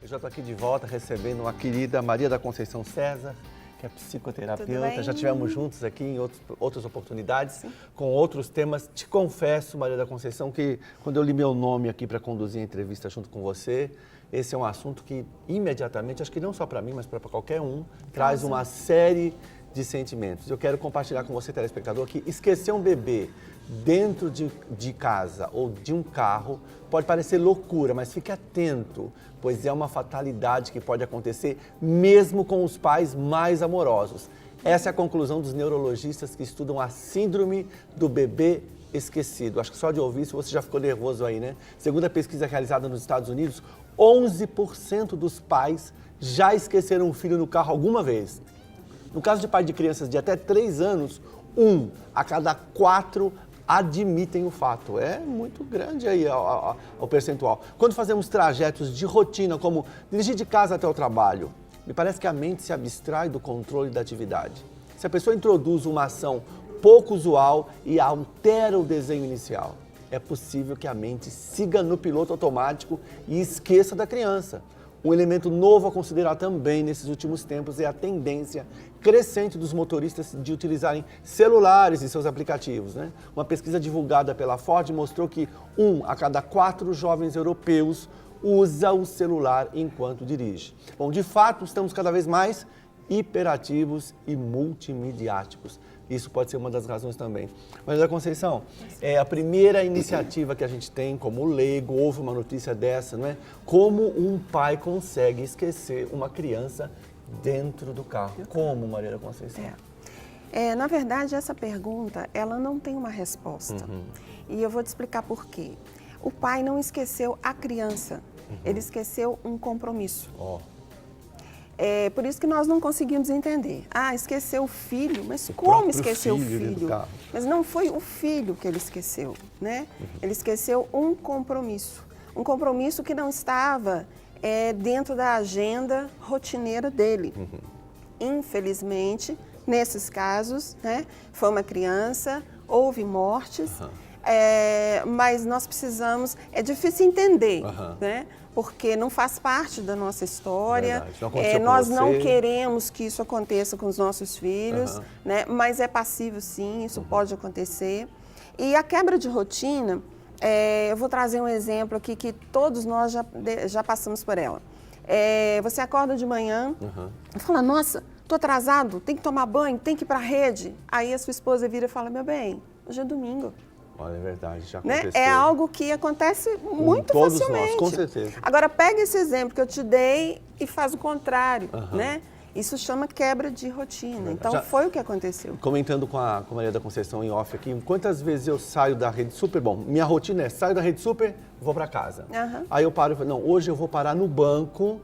Eu já estou aqui de volta recebendo uma querida Maria da Conceição César, que é psicoterapeuta. Já estivemos juntos aqui em outras oportunidades, sim, com outros temas. Te confesso, Maria da Conceição, que quando eu li meu nome aqui para conduzir a entrevista junto com você, esse é um assunto que imediatamente, acho que não só para mim, mas para qualquer um, traz uma série de sentimentos. Eu quero compartilhar com você, telespectador, que esquecer um bebê dentro de casa ou de um carro pode parecer loucura, mas fique atento, pois é uma fatalidade que pode acontecer mesmo com os pais mais amorosos. Essa é a conclusão dos neurologistas que estudam a síndrome do bebê esquecido. Acho que só de ouvir isso você já ficou nervoso aí, né? Segundo a pesquisa realizada nos Estados Unidos, 11% dos pais já esqueceram um filho no carro alguma vez. No caso de pai de crianças de até 3 anos, 1 a cada 4 admitem o fato. É muito grande aí o percentual. Quando fazemos trajetos de rotina, como dirigir de casa até o trabalho, me parece que a mente se abstrai do controle da atividade. Se a pessoa introduz uma ação pouco usual e altera o desenho inicial, é possível que a mente siga no piloto automático e esqueça da criança. Um elemento novo a considerar também nesses últimos tempos é a tendência crescente dos motoristas de utilizarem celulares em seus aplicativos, né? Uma pesquisa divulgada pela Ford mostrou que 1 a cada 4 jovens europeus usa o celular enquanto dirige. Bom, de fato, estamos cada vez mais hiperativos e multimediáticos. Isso pode ser uma das razões também. Mas, Maria Conceição, é a primeira iniciativa que a gente tem como leigo, houve uma notícia dessa, não é? Como um pai consegue esquecer uma criança dentro do carro? Como, Maria Conceição? Na verdade, essa pergunta, ela não tem uma resposta. E eu vou te explicar por quê. O pai não esqueceu a criança, ele esqueceu um compromisso. É por isso que nós não conseguimos entender. Esqueceu o filho, mas como esqueceu o filho? Mas não foi o filho que ele esqueceu, né? Ele esqueceu um compromisso que não estava dentro da agenda rotineira dele. Infelizmente, nesses casos, né, foi uma criança, houve mortes, mas nós precisamos, é difícil entender, né? Porque não faz parte da nossa história, nós não queremos que isso aconteça com os nossos filhos, né? Mas é passível sim, isso pode acontecer. E a quebra de rotina, eu vou trazer um exemplo aqui que todos nós já passamos por ela. Você acorda de manhã e fala, nossa, estou atrasado, tem que tomar banho, tem que ir para a rede. Aí a sua esposa vira e fala, meu bem, hoje é domingo. Olha, é verdade, já aconteceu. É algo que acontece muito facilmente. Nós, com certeza. Agora, pega esse exemplo que eu te dei e faz o contrário, né? Isso chama quebra de rotina. Então, foi o que aconteceu. Comentando com a Maria da Conceição em off aqui, quantas vezes eu saio da Rede Super? Bom, minha rotina é, saio da Rede Super, vou para casa. Aí eu paro e falo, não, hoje eu vou parar no banco,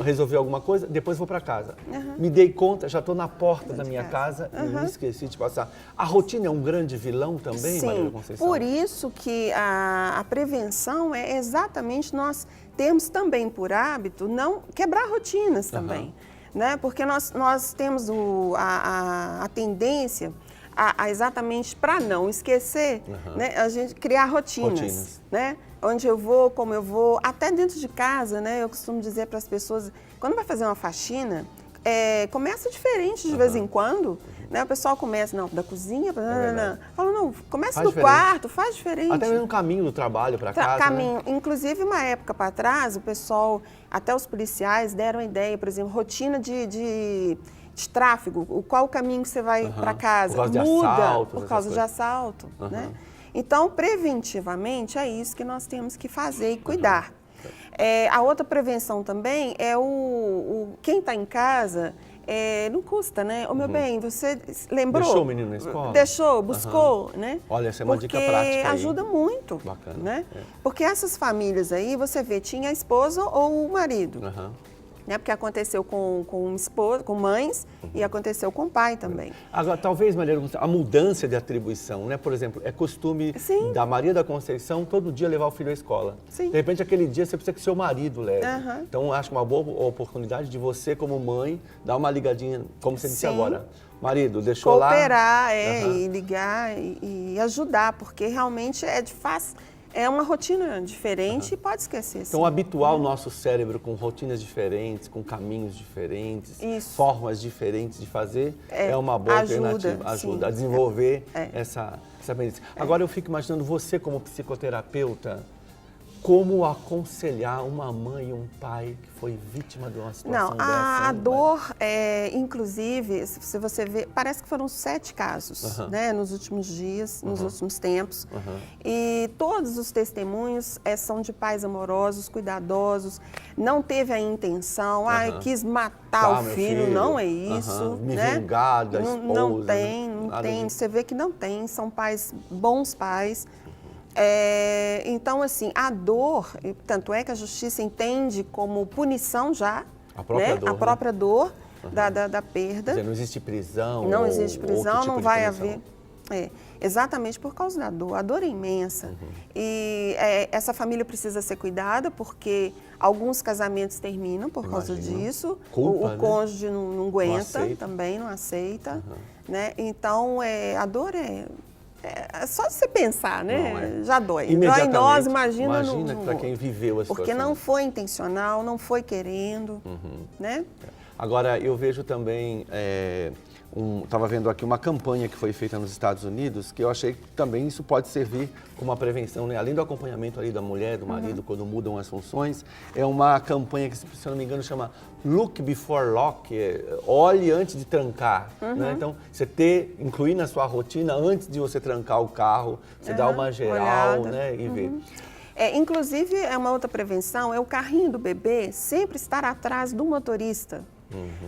resolver alguma coisa, depois vou para casa. Me dei conta, já estou na porta da minha casa e me esqueci de passar. A rotina é um grande vilão também, Maria da Conceição? Por isso que a prevenção é exatamente nós termos também por hábito não quebrar rotinas também. Né? Porque nós temos a tendência a exatamente para não esquecer, né? A gente criar rotinas. Né? Onde eu vou, como eu vou, até dentro de casa, né? Eu costumo dizer para as pessoas, quando vai fazer uma faxina, começa diferente de vez em quando, né? O pessoal começa, não, da cozinha, fala, não, começa do quarto, faz diferente. Até mesmo no caminho do trabalho para casa, caminho. Né? Inclusive, uma época para trás, o pessoal, até os policiais deram a ideia, por exemplo, rotina de tráfego, qual o caminho que você vai para casa, muda por causa de assalto, né? Então, preventivamente, é isso que nós temos que fazer e cuidar. A outra prevenção também é quem está em casa, não custa, né? Ô, meu bem, você lembrou? Deixou o menino na escola? Deixou, buscou, né? Olha, essa é uma dica prática aí. Porque ajuda muito. Bacana. Né? Porque essas famílias aí, você vê, tinha a esposa ou o marido. Né? Porque aconteceu com esposa, com mães e aconteceu com o pai também. Agora, talvez, Maria, a mudança de atribuição, né? Por exemplo, é costume da Maria da Conceição todo dia levar o filho à escola. De repente, aquele dia você precisa que seu marido leve. Então, acho uma boa oportunidade de você, como mãe, dar uma ligadinha, como você disse agora. Marido, deixou lá... Cooperar, e ligar e ajudar, porque realmente é É uma rotina diferente e pode esquecer. Então, habituar o nosso cérebro com rotinas diferentes, com caminhos diferentes, formas diferentes de fazer, é uma boa alternativa. Ajuda a desenvolver essa aprendizagem. Agora, eu fico imaginando você como psicoterapeuta, como aconselhar uma mãe e um pai que foi vítima de uma situação dessa? A dor, inclusive, se você ver, parece que foram 7 casos, né, nos últimos dias, nos últimos tempos. E todos os testemunhos são de pais amorosos, cuidadosos, não teve a intenção, quis matar o filho, não é isso. Me né? vingar da esposa. Não tem, você vê que não tem, são pais, bons pais. Então, assim, a dor, tanto é que a justiça entende como punição já, a própria dor da perda. Quer dizer, não existe prisão. Não existe prisão, tipo não vai haver. Exatamente por causa da dor. A dor é imensa. E essa família precisa ser cuidada, porque alguns casamentos terminam por causa disso. Culpa, o cônjuge não aguenta, também não aceita. Né? Então, a dor é só de você pensar, né? Já dói. Dói em nós, imagina para quem viveu a situação. Porque não foi intencional, não foi querendo, né? Agora, eu vejo também, estava vendo aqui uma campanha que foi feita nos Estados Unidos, que eu achei que também isso pode servir como uma prevenção, né? Além do acompanhamento ali da mulher, do marido, quando mudam as funções, é uma campanha que, se eu não me engano, chama Look Before Lock, olhe antes de trancar, né? Então, você incluir na sua rotina, antes de você trancar o carro, você dá uma geral, né? E ver. Inclusive, uma outra prevenção é o carrinho do bebê sempre estar atrás do motorista.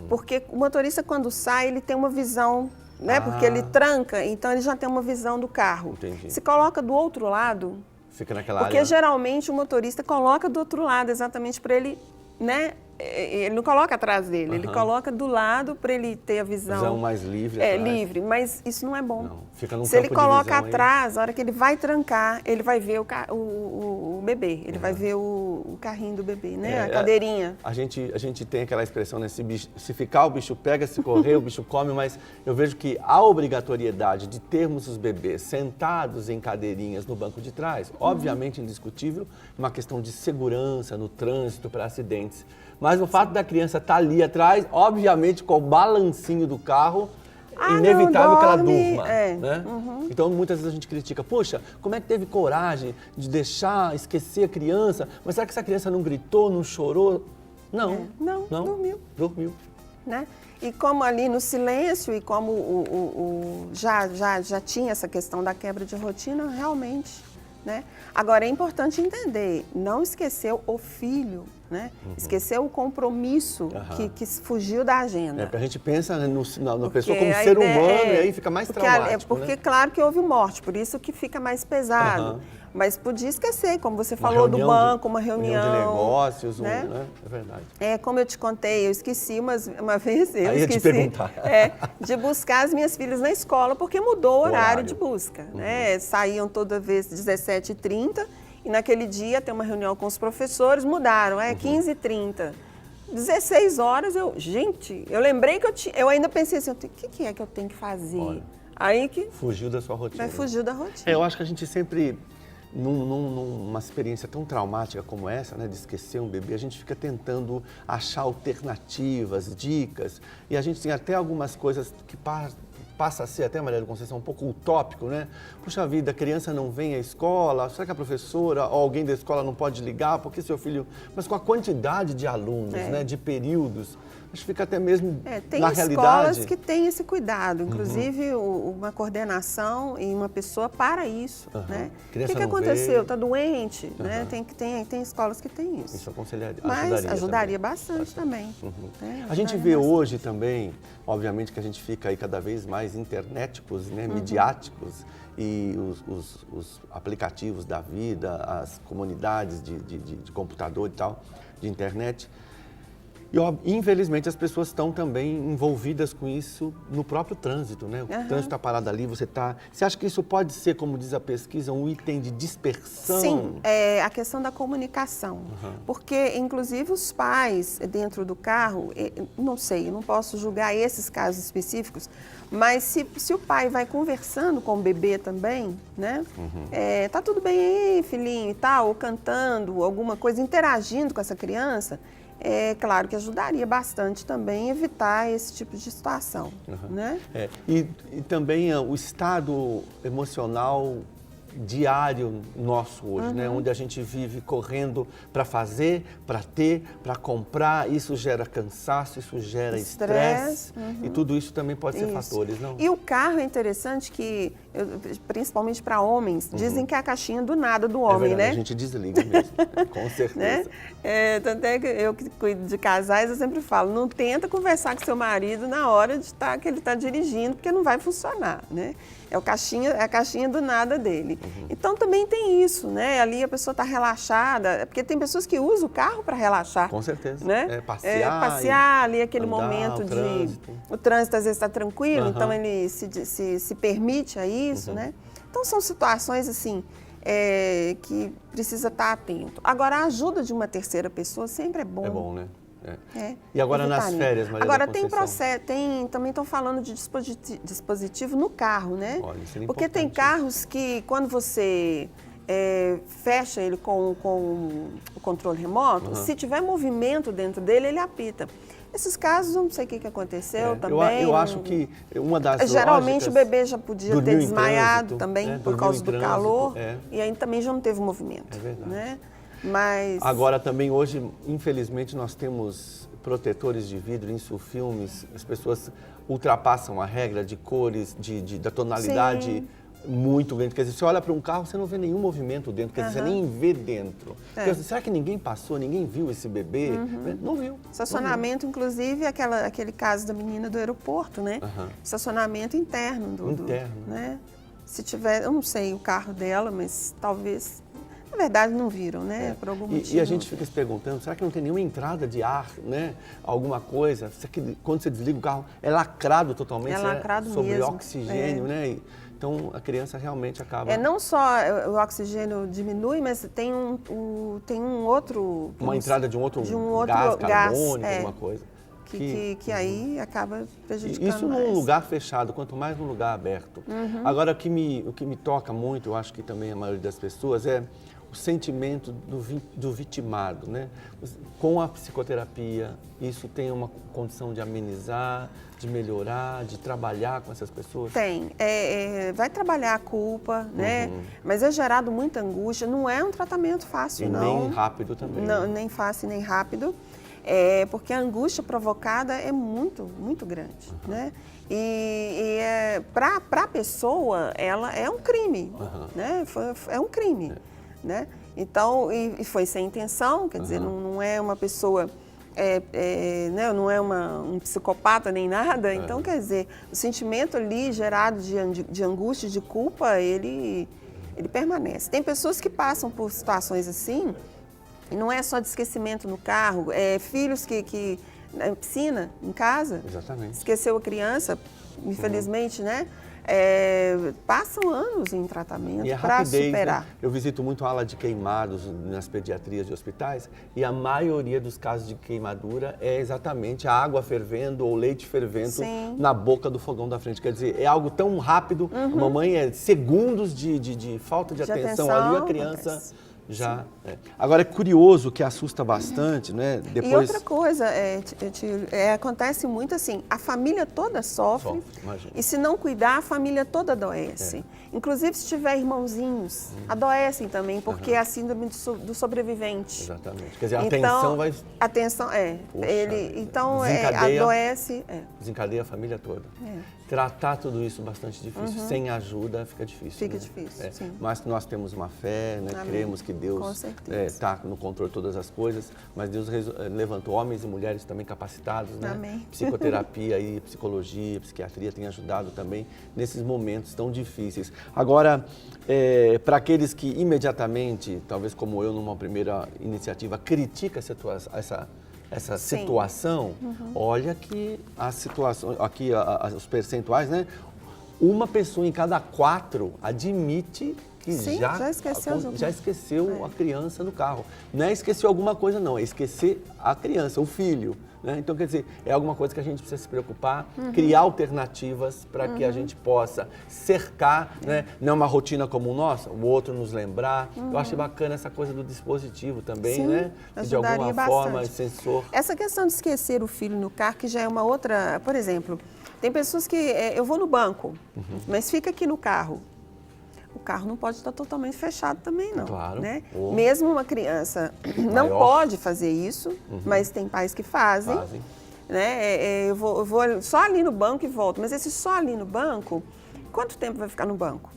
Porque o motorista, quando sai, ele tem uma visão, né? Porque ele tranca, então ele já tem uma visão do carro. Entendi. Se coloca do outro lado, fica naquela porque área. Geralmente o motorista coloca do outro lado, exatamente para ele, né? Ele não coloca atrás dele, ele coloca do lado para ele ter a visão mais livre. Livre, mas isso não é bom. Não, fica num Se ele campo de coloca visão atrás, a hora que ele vai trancar, ele vai ver o bebê, ele vai ver o carrinho do bebê, né? A cadeirinha. A gente tem aquela expressão, né? Se ficar, o bicho pega, se correr, o bicho come, mas eu vejo que a obrigatoriedade de termos os bebês sentados em cadeirinhas no banco de trás, obviamente indiscutível, uma questão de segurança no trânsito para acidentes. Mas o fato da criança estar ali atrás, obviamente com o balancinho do carro, inevitável que ela durma. Né? Então, muitas vezes a gente critica, poxa, como é que teve coragem de deixar, esquecer a criança? Mas será que essa criança não gritou, não chorou? Não, dormiu. Né? E como ali no silêncio e como já tinha essa questão da quebra de rotina, realmente. Né? Agora, é importante entender, não esqueceu o filho, né? Esqueceu o compromisso que fugiu da agenda. Porque a gente pensa na pessoa como ser humano e aí fica mais traumático. Porque claro que houve morte, por isso que fica mais pesado. Mas podia esquecer, como você falou, do banco, uma reunião de negócios, né? É verdade. Como eu te contei, eu esqueci uma vez, eu esqueci te perguntar. De buscar as minhas filhas na escola, porque mudou o horário de busca. Né? Saíam toda vez 17h30 e naquele dia tem uma reunião com os professores, mudaram, 15h30. 16 horas, eu lembrei que eu ainda pensei assim, o que é que eu tenho que fazer? Olha, aí que fugiu da sua rotina. Fugiu da rotina. Eu acho que a gente sempre, numa experiência tão traumática como essa, né, de esquecer um bebê, a gente fica tentando achar alternativas, dicas, e a gente tem até algumas coisas que passa a ser até, Maria da Conceição, um pouco utópico, né? Puxa vida, a criança não vem à escola, será que a professora ou alguém da escola não pode ligar? Porque seu filho... Mas com a quantidade de alunos, né, de períodos, acho que fica até mesmo na realidade... Tem escolas que têm esse cuidado, inclusive uma coordenação e uma pessoa para isso, né? O que aconteceu? Está doente? Né? Tem escolas que têm isso. Isso ajudaria bastante também. A gente vê hoje também, obviamente que a gente fica aí cada vez mais internéticos, né, midiáticos, e os aplicativos da vida, as comunidades de computador e tal, de internet. E, ó, infelizmente, as pessoas estão também envolvidas com isso no próprio trânsito, né? O trânsito está parado ali, você está... Você acha que isso pode ser, como diz a pesquisa, um item de dispersão? Sim, é a questão da comunicação. Porque, inclusive, os pais dentro do carro, não sei, eu não posso julgar esses casos específicos, mas se o pai vai conversando com o bebê também, né? Tá tudo bem aí, filhinho, e tal, ou cantando, alguma coisa, interagindo com essa criança, é claro que ajudaria bastante também a evitar esse tipo de situação, né? E também o estado emocional diário nosso hoje, né? Onde a gente vive correndo para fazer, para ter, para comprar, isso gera cansaço, isso gera estresse, e tudo isso também pode ser fatores, não? E o carro é interessante que, principalmente para homens, dizem que é a caixinha do nada do homem, verdade, né? A gente desliga mesmo, com certeza. Né? Tanto é que eu que cuido de casais, eu sempre falo, não tenta conversar com seu marido na hora que ele está dirigindo, porque não vai funcionar, né? É a caixinha do nada dele. Então também tem isso, né? Ali a pessoa está relaxada, porque tem pessoas que usam o carro para relaxar. Com certeza. Né? Passear ali aquele andar, momento o trânsito às vezes está tranquilo, então ele se permite a isso, né? Então são situações assim que precisa estar atento. Agora, a ajuda de uma terceira pessoa sempre é bom. É bom, né? E agora nas férias, Maria Agora da tem Conceição? também estão falando de dispositivo no carro, né? Olha, isso é porque tem carros que quando você fecha ele com o controle remoto, se tiver movimento dentro dele, ele apita. Esses casos, não sei o que aconteceu também. Eu acho que uma das geralmente o bebê já podia ter desmaiado também por causa do trânsito, calor e aí também já não teve movimento. É verdade. Né? Mas... Agora também hoje, infelizmente, nós temos protetores de vidro em filmes, as pessoas ultrapassam a regra de cores, da tonalidade muito grande. Quer dizer, você olha para um carro, você não vê nenhum movimento dentro, quer dizer, você nem vê dentro. Será que ninguém passou, ninguém viu esse bebê? Não viu. Estacionamento, inclusive, aquele caso da menina do aeroporto, né? Estacionamento interno. Né? Se tiver, eu não sei o carro dela, mas talvez... Na verdade, não viram, né? Por algum motivo. E a gente fica se perguntando, será que não tem nenhuma entrada de ar, né? Alguma coisa? Será que quando você desliga o carro, é lacrado totalmente? É lacrado sobre mesmo. Oxigênio, né? Então, a criança realmente acaba... Não só o oxigênio diminui, mas tem um outro... Uma entrada de um outro gás carbônico, alguma coisa. Que aí acaba prejudicando Isso num lugar fechado, quanto mais num lugar aberto. Agora, o que me toca muito, eu acho que também a maioria das pessoas, é o sentimento do vitimado, né? Com a psicoterapia, isso tem uma condição de amenizar, de melhorar, de trabalhar com essas pessoas? Tem. Vai trabalhar a culpa, né? Mas é gerado muita angústia. Não é um tratamento fácil, não. Nem rápido também. Não, nem fácil, nem rápido. Porque a angústia provocada é muito, muito grande, né? E para a pessoa, ela é um crime, né? É um crime, né? Então, e foi sem intenção, quer dizer, não é uma pessoa, né? Não é um psicopata nem nada. Então, quer dizer, o sentimento ali gerado de angústia, de culpa, ele permanece. Tem pessoas que passam por situações assim. E não é só de esquecimento no carro, filhos que na piscina, em casa, esqueceu a criança, infelizmente, né? Passam anos em tratamento para superar. Né? Eu visito muito a ala de queimados nas pediatrias de hospitais e a maioria dos casos de queimadura é exatamente a água fervendo ou leite fervendo na boca do fogão da frente. Quer dizer, é algo tão rápido, a mamãe segundos de falta de atenção ali, a criança... Já. Agora, é curioso que assusta bastante, né? Depois... E outra coisa, acontece muito assim, a família toda sofre e se não cuidar, a família toda adoece. Inclusive, se tiver irmãozinhos, adoecem também, porque é a síndrome do sobrevivente. Exatamente. Quer dizer, a atenção vai... Atenção, então, adoece... Desencadeia a família toda. Tratar tudo isso é bastante difícil. Sem ajuda fica difícil. Fica difícil, sim. Mas nós temos uma fé, né? Cremos que Deus está no controle de todas as coisas, mas Deus levantou homens e mulheres também capacitados, né? Amém. Psicoterapia, psicologia, psiquiatria tem ajudado também nesses momentos tão difíceis. Agora, para aqueles que imediatamente, talvez como eu numa primeira iniciativa, critica essa situação, olha que a situação, aqui os percentuais, né? Uma pessoa em cada 4 admite que já esqueceu a criança no carro. Não é esqueceu alguma coisa, não, é esquecer a criança, o filho. Né? Então, quer dizer, é alguma coisa que a gente precisa se preocupar, criar alternativas para que a gente possa cercar, né? Não é uma rotina como nossa, o outro nos lembrar. Eu acho bacana essa coisa do dispositivo também, Sim, né? De alguma forma, sensor. Essa questão de esquecer o filho no carro, que já é uma outra... Por exemplo, tem pessoas que... eu vou no banco, mas fica aqui no carro. O carro não pode estar totalmente fechado também, não. Claro. Né? Mesmo uma criança não pode fazer isso, mas tem pais que fazem. Né? Eu vou só ali no banco e volto. Mas esse só ali no banco, quanto tempo vai ficar no banco?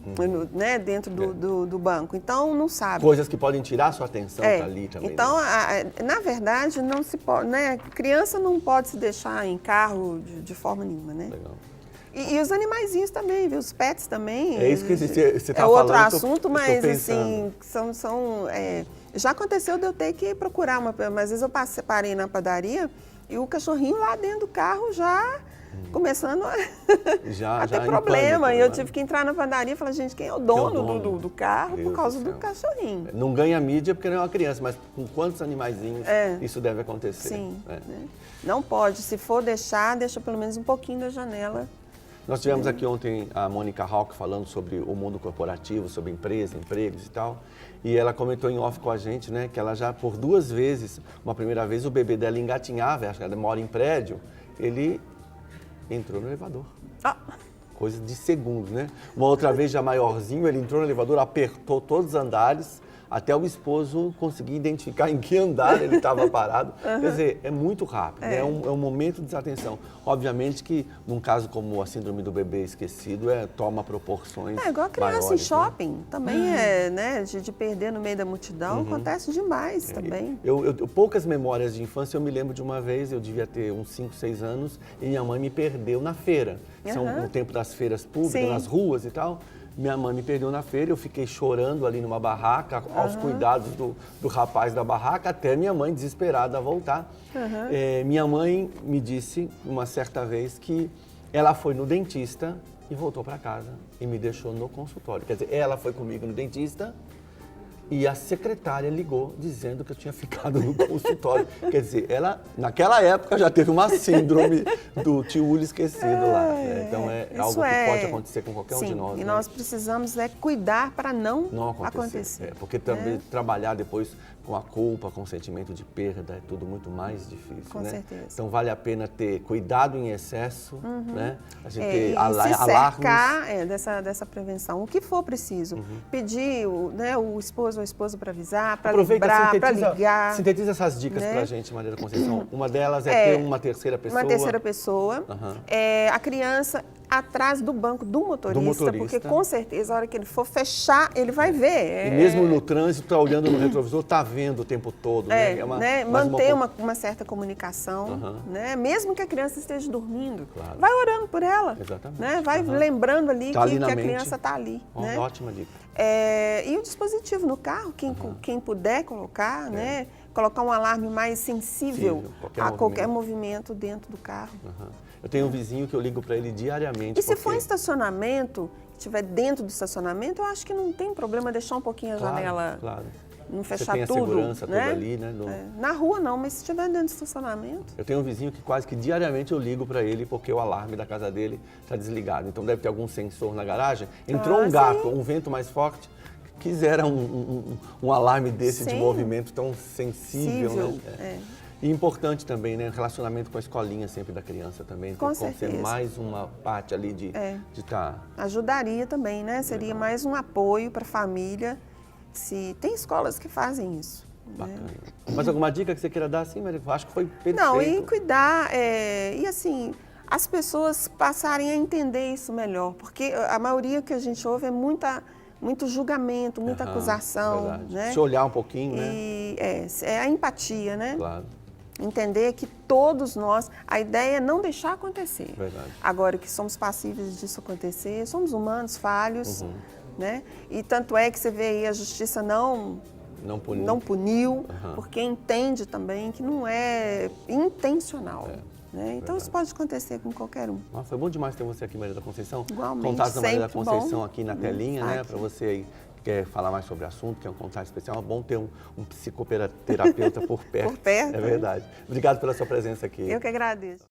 Né? Dentro do banco. Então, não sabe. Coisas que podem tirar sua atenção ali também. Então, na verdade, não se pode, né? Criança não pode se deixar em carro de forma nenhuma, né? Legal. E os animaizinhos também, viu? Os pets também. É isso que você está falando. É outro assunto, mas assim, já aconteceu de eu ter que procurar mas às vezes eu parei na padaria e o cachorrinho lá dentro do carro já começando a ter problema. E eu tive que entrar na padaria e falar, gente, quem é o dono do carro por causa do cachorrinho? Não ganha mídia porque não é uma criança, mas com quantos animaizinhos isso deve acontecer? Sim. Né? Não pode. Se for deixa pelo menos um pouquinho da janela. Nós tivemos aqui ontem a Mônica Hawk falando sobre o mundo corporativo, sobre empresa, empregos e tal. E ela comentou em off com a gente, né, que ela já por 2 vezes, uma primeira vez o bebê dela engatinhava, acho que ela mora em prédio, ele entrou no elevador. Coisa de segundos, né? Uma outra vez já maiorzinho, ele entrou no elevador, apertou todos os andares, até o esposo conseguir identificar em que andar ele estava parado. Quer dizer, é muito rápido, é um momento de desatenção. Obviamente que, num caso como a síndrome do bebê esquecido, toma proporções igual a criança maiores, em shopping, né? Também né, de perder no meio da multidão, acontece demais também. Poucas memórias de infância, eu me lembro de uma vez, eu devia ter uns 5, 6 anos, e minha mãe me perdeu na feira. São o tempo das feiras públicas, nas ruas e tal. Minha mãe me perdeu na feira, eu fiquei chorando ali numa barraca, aos cuidados do rapaz da barraca, até minha mãe desesperada voltar. Minha mãe me disse uma certa vez que ela foi no dentista e voltou para casa e me deixou no consultório. Quer dizer, ela foi comigo no dentista e a secretária ligou dizendo que eu tinha ficado no consultório. Quer dizer, ela, naquela época, já teve uma síndrome do tio esquecido lá. Né? Então, é algo que pode acontecer com qualquer um de nós. E nós precisamos cuidar para não acontecer. Porque também trabalhar depois com a culpa, com o sentimento de perda, é tudo muito mais difícil. Com certeza. Então, vale a pena ter cuidado em excesso, né? A gente ter se cercar dessa prevenção. O que for preciso. Pedir o esposo ou a esposa para avisar, para lembrar, para ligar. Sintetiza essas dicas para a gente, Maria da Conceição. Uma delas é ter uma terceira pessoa. Uma terceira pessoa. A criança atrás do banco do motorista, porque com certeza, a hora que ele for fechar, ele vai ver. E mesmo no trânsito, está olhando no retrovisor, está vendo o tempo todo. Manter uma certa comunicação, né? Mesmo que a criança esteja dormindo, vai orando por ela. Exatamente. Né? Vai lembrando ali que a criança está ali. Né? Ótima dica. E o dispositivo no carro, quem puder colocar, né? Colocar um alarme mais sensível a qualquer movimento dentro do carro. Eu tenho um vizinho que eu ligo para ele diariamente. E se for em estacionamento, que estiver dentro do estacionamento, eu acho que não tem problema deixar um pouquinho a janela, não fechar tudo. Você tem a segurança toda ali, né? Na rua não, mas se estiver dentro do estacionamento. Eu tenho um vizinho que quase que diariamente eu ligo para ele porque o alarme da casa dele está desligado. Então deve ter algum sensor na garagem. Entrou um gato, um vento mais forte, quisera um alarme desse de movimento tão sensível, né? E importante também, né? Relacionamento com a escolinha sempre da criança também. Com certeza. Ser mais uma parte ali de estar... Ajudaria também, né? Seria mais um apoio para a família. Tem escolas que fazem isso. Bacana. Né? Mas alguma dica que você queira dar assim, Maria? Acho que foi perfeito. Não, e cuidar, e assim, as pessoas passarem a entender isso melhor. Porque a maioria que a gente ouve é muito julgamento, muita acusação. Né? Se olhar um pouquinho, né? É a empatia, né? Claro. Entender que todos nós, a ideia é não deixar acontecer. Verdade. Agora que somos passíveis disso acontecer, somos humanos, falhos, né? E tanto é que você vê aí a justiça não não puniu, porque entende também que não é intencional. Né? Então isso pode acontecer com qualquer um. Nossa, foi bom demais ter você aqui, Maria da Conceição. Igualmente, Contato da Maria da Conceição bom. aqui na telinha, né? Para você aí que quer falar mais sobre o assunto, que é um contato especial. É bom ter um psicoterapeuta por perto. Por perto. É verdade. Obrigado pela sua presença aqui. Eu que agradeço.